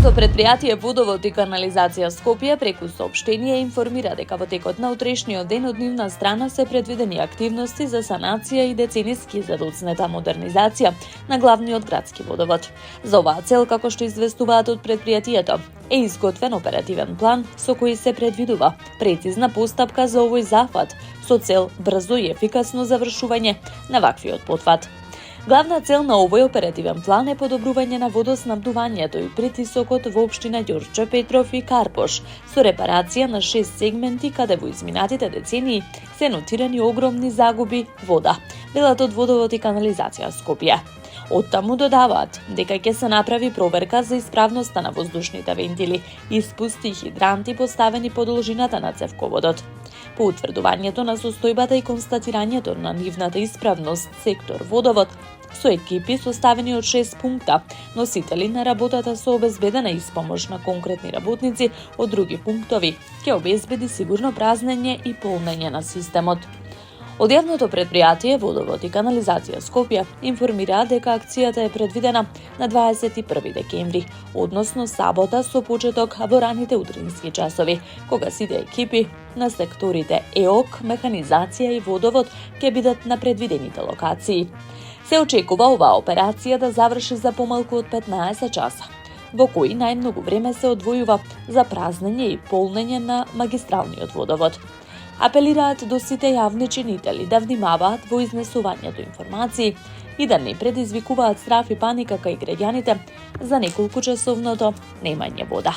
Државното претпријатие Водовод и канализација Скопје преку соопштение информира дека во текот на утрешниот ден од нивна страна се предвидени активности за санација и децениски задоцнета модернизација на главниот градски водовод. За оваа цел, како што известуваат од претпријатието, е изготвен оперативен план со кој се предвидува прецизна постапка за овој зафат со цел брзо и ефикасно завршување на ваквиот потфат. Главна цел на овој оперативен план е подобрување на водоснабдувањето и притисокот во општина Ѓорче Петров и Карпош, со репарација на 6 сегменти каде во изминатите децении се нотирани огромни загуби вода, велат од Водовод и канализација Скопје. Оттаму додаваат дека ќе се направи проверка за исправноста на воздушните вентили, испусти и хидранти поставени по должината на цевководот. По утврдувањето на состојбата и констатирањето на нивната исправност, сектор Водовод со екипи составени од 6 пункта, носители на работата со обезбедена испомош на конкретни работници од други пунктови, ќе обезбеди сигурно празнење и полнење на системот. Од јавното претпријатие Водовод и канализација Скопје информира дека акцијата е предвидена на 21 декември, односно сабота со почеток во раните утрински часови, кога сите екипи на секторите ЕОК, механизација и водовод ќе бидат на предвидените локации. Се очекува оваа операција да заврши за помалку од 15 часа, во кои најмногу време се одвојува за празнење и полнење на магистралниот водовод. Апелираат до сите јавни чинители да внимаваат во изнесувањето информации и да не предизвикуваат страв и паника кај граѓаните за неколку часовното немање вода.